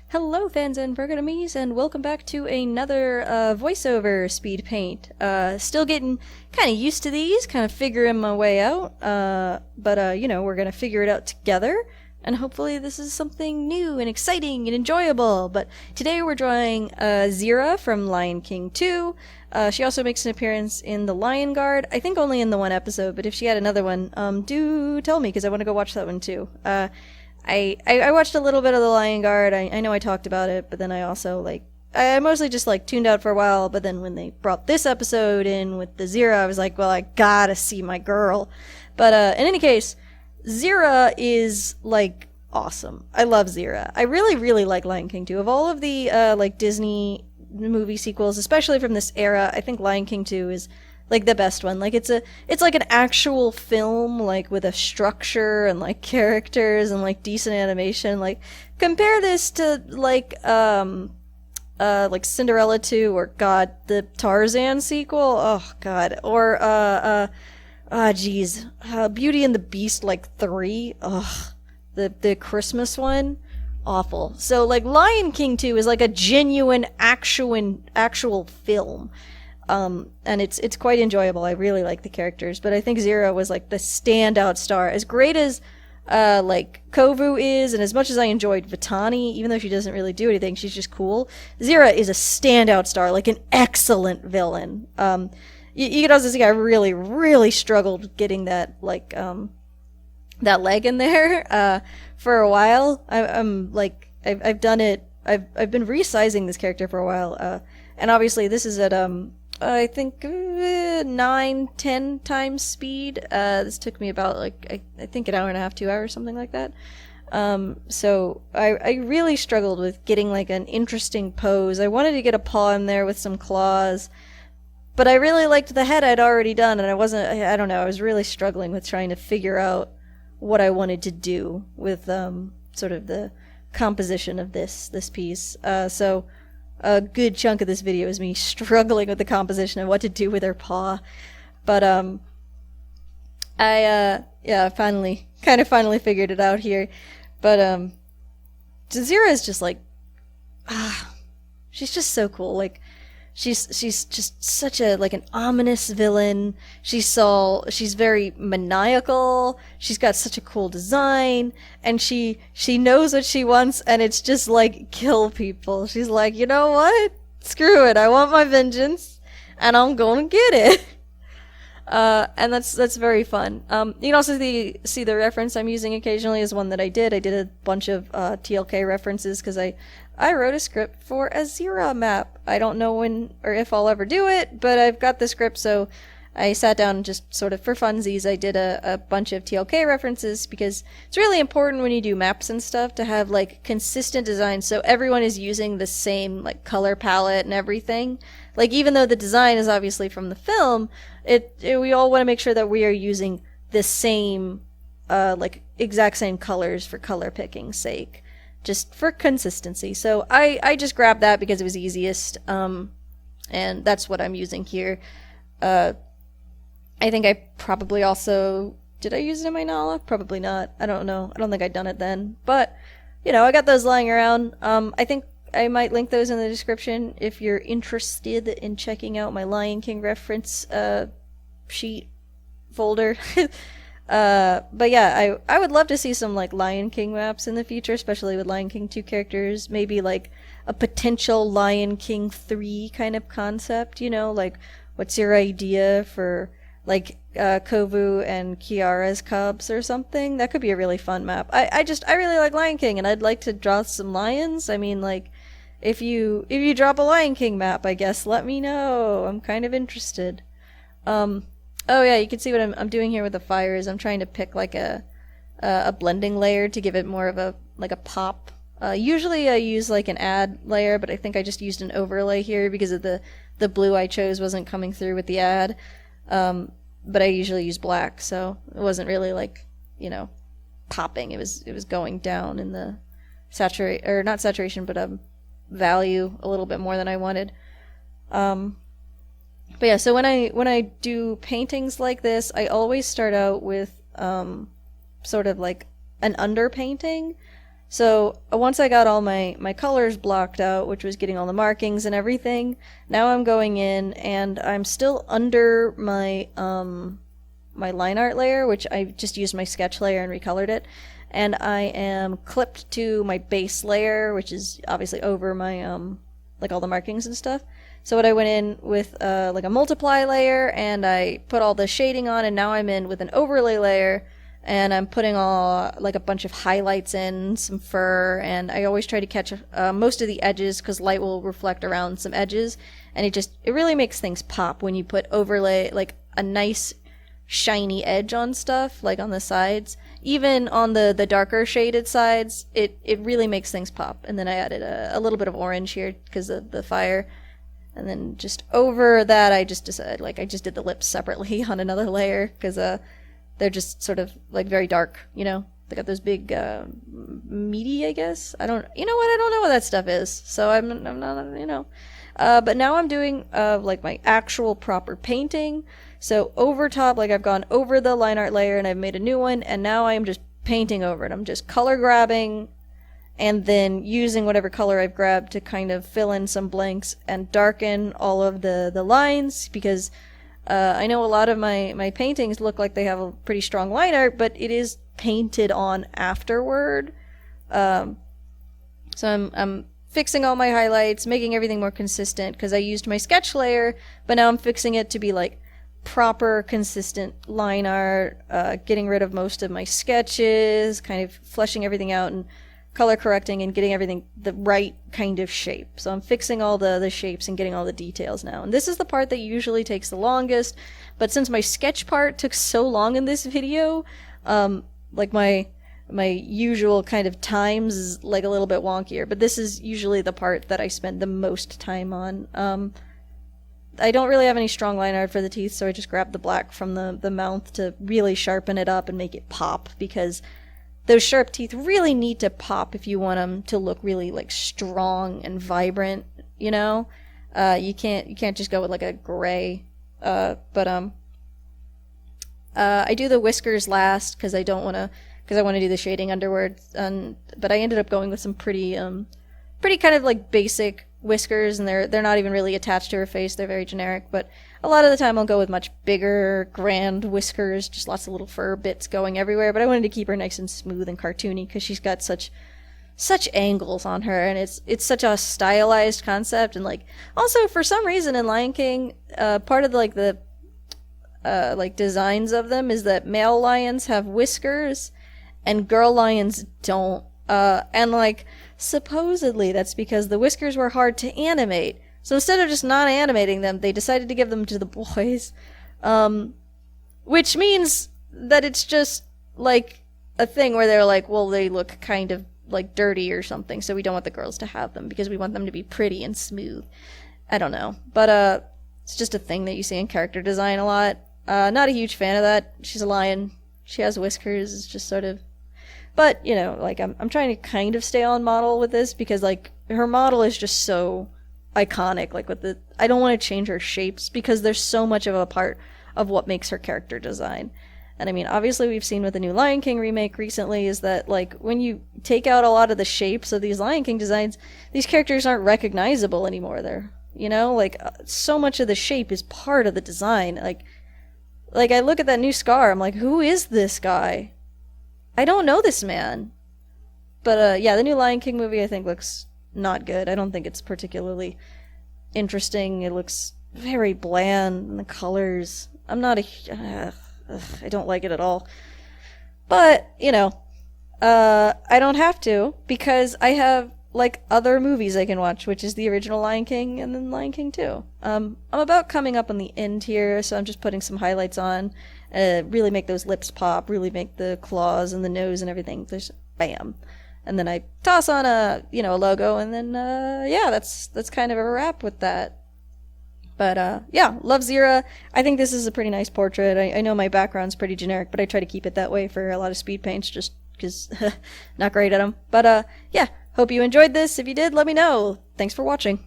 Hello fans and Bergonamies, and welcome back to another voiceover speed paint. Still getting kind of used to these, kind of figuring my way out, but we're gonna figure it out together, and hopefully this is something new and exciting and enjoyable. But today we're drawing Zira from Lion King 2. She also makes an appearance in The Lion Guard, I think only in the one episode, but if she had another one, do tell me, because I want to go watch that one too. I watched a little bit of The Lion Guard. I know I talked about it, but then I also, I mostly just, tuned out for a while, but then when they brought this episode in with the Zira, I was like, well, I gotta see my girl. But, in any case, Zira is, awesome. I love Zira. I really, really like Lion King 2. Of all of the, Disney movie sequels, especially from this era, I think Lion King 2 is the best one. It's like an actual film, with a structure and characters and decent animation. Compare this to Cinderella 2 or the Tarzan sequel. Oh god. Or Beauty and the Beast 3. Ugh. The Christmas one. Awful. So Lion King 2 is a genuine actual film. And it's quite enjoyable. I really like the characters, but I think Zira was the standout star. As great as Kovu is, and as much as I enjoyed Vitani, even though she doesn't really do anything, she's just cool. Zira is a standout star, an excellent villain. You can also see I really, really struggled getting that that leg in there for a while. I've done it. I've been resizing this character for a while, and obviously this is at I think 9-10 times speed. This took me about I think an hour and a half, 2 hours, something like that. So I really struggled with getting an interesting pose. I wanted to get a paw in there with some claws, but I really liked the head I'd already done, and I don't know, I was really struggling with trying to figure out what I wanted to do with sort of the composition of this piece. So a good chunk of this video is me struggling with the composition and what to do with her paw. But I finally figured it out here. But Zira is just she's just so cool. She's just such a an ominous villain. She's very maniacal. She's got such a cool design, and she knows what she wants, and it's just kill people. She's you know what? Screw it. I want my vengeance, and I'm gonna get it. And that's very fun. You can also see the reference I'm using occasionally is one that I did. I did a bunch of TLK references because I wrote a script for a Zira map. I don't know when or if I'll ever do it, but I've got the script, so I sat down and just sort of for funsies, I did a bunch of TLK references because it's really important when you do maps and stuff to have consistent design so everyone is using the same color palette and everything. Even though the design is obviously from the film, we all want to make sure that we are using the same exact same colors for color picking's sake, just for consistency. So I just grabbed that because it was easiest, and that's what I'm using here. I think I probably also... Did I use it in my Nala? Probably not. I don't know. I don't think I'd done it then. But, I got those lying around. I think I might link those in the description if you're interested in checking out my Lion King reference sheet folder. But yeah, I would love to see some Lion King maps in the future, especially with Lion King 2 characters. Maybe a potential Lion King 3 kind of concept, what's your idea for Kovu and Kiara's cubs or something? That could be a really fun map. I really like Lion King, and I'd like to draw some lions. I mean, if you drop a Lion King map, I guess let me know. I'm kind of interested. Oh yeah, you can see what I'm doing here with the fires. I'm trying to pick a blending layer to give it more of a pop. Usually I use an add layer, but I think I just used an overlay here because of the blue I chose wasn't coming through with the add. But I usually use black, so it wasn't really popping. It was going down in the not saturation, but value a little bit more than I wanted. But yeah, so when I do paintings like this, I always start out with sort of an underpainting, So once I got all my colors blocked out, which was getting all the markings and everything, now I'm going in and I'm still under my my line art layer, which I just used my sketch layer and recolored it, and I am clipped to my base layer, which is obviously over my like all the markings and stuff. So what I went in with like a multiply layer, and I put all the shading on, and now I'm in with an overlay layer, and I'm putting all like a bunch of highlights in, some fur, and I always try to catch most of the edges because light will reflect around some edges, and it really makes things pop when you put overlay, like a nice shiny edge on stuff, like on the sides. Even on the darker shaded sides, it really makes things pop. And then I added a little bit of orange here because of the fire. And then just over that, I just decided, like, I just did the lips separately on another layer because they're just sort of like very dark, you know. They got those big meaty, I guess. You know what? I don't know what that stuff is. So I'm not, you know. But now I'm doing like my actual proper painting. So over top, like I've gone over the line art layer and I've made a new one, and now I'm just painting over it. I'm just color grabbing and then using whatever color I've grabbed to kind of fill in some blanks and darken all of the lines, because I know a lot of my paintings look like they have a pretty strong line art, but it is painted on afterward. So I'm fixing all my highlights, making everything more consistent because I used my sketch layer, but now I'm fixing it to be like proper consistent line art, getting rid of most of my sketches, kind of fleshing everything out and color correcting and getting everything the right kind of shape. So I'm fixing all the shapes and getting all the details now. And this is the part that usually takes the longest, but since my sketch part took so long in this video, like my usual kind of times is like a little bit wonkier, but this is usually the part that I spend the most time on. I don't really have any strong line art for the teeth, so I just grabbed the black from the mouth to really sharpen it up and make it pop, because those sharp teeth really need to pop if you want them to look really like strong and vibrant, you know? You can't just go with like a gray, I do the whiskers last because I want to do the shading underwards, but I ended up going with some pretty kind of like basic whiskers, and they're not even really attached to her face. They're very generic, but a lot of the time I'll go with much bigger, grand whiskers, just lots of little fur bits going everywhere. But I wanted to keep her nice and smooth and cartoony because she's got such angles on her, and it's such a stylized concept. And like also for some reason in Lion King, part of the designs of them is that male lions have whiskers and girl lions don't. And like supposedly that's because the whiskers were hard to animate. So instead of just not animating them, they decided to give them to the boys. Which means that it's just like a thing where they're like, well, they look kind of like dirty or something, so we don't want the girls to have them because we want them to be pretty and smooth. I don't know. But it's just a thing that you see in character design a lot. Not a huge fan of that. She's a lion. She has whiskers. It's just sort of... But, you know, like, I'm trying to kind of stay on model with this because, like, her model is just so iconic. Like, I don't want to change her shapes because there's so much of a part of what makes her character design. And, I mean, obviously we've seen with the new Lion King remake recently is that, like, when you take out a lot of the shapes of these Lion King designs, these characters aren't recognizable anymore. They're, you know, like, so much of the shape is part of the design. Like, I look at that new Scar, I'm like, who is this guy? I don't know this man. But, yeah, the new Lion King movie I think looks not good. I don't think it's particularly interesting. It looks very bland, and the colors... I'm not a... I don't like it at all. But, you know, I don't have to, because I have, like, other movies I can watch, which is the original Lion King and then Lion King 2. I'm about coming up on the end here, so I'm just putting some highlights on. Really make those lips pop, really make the claws and the nose and everything. There's bam. And then I toss on a logo, and then, yeah, that's kind of a wrap with that. But, yeah, love Zira. I think this is a pretty nice portrait. I know my background's pretty generic, but I try to keep it that way for a lot of speed paints, just because not great at them. But, yeah, hope you enjoyed this. If you did, let me know. Thanks for watching.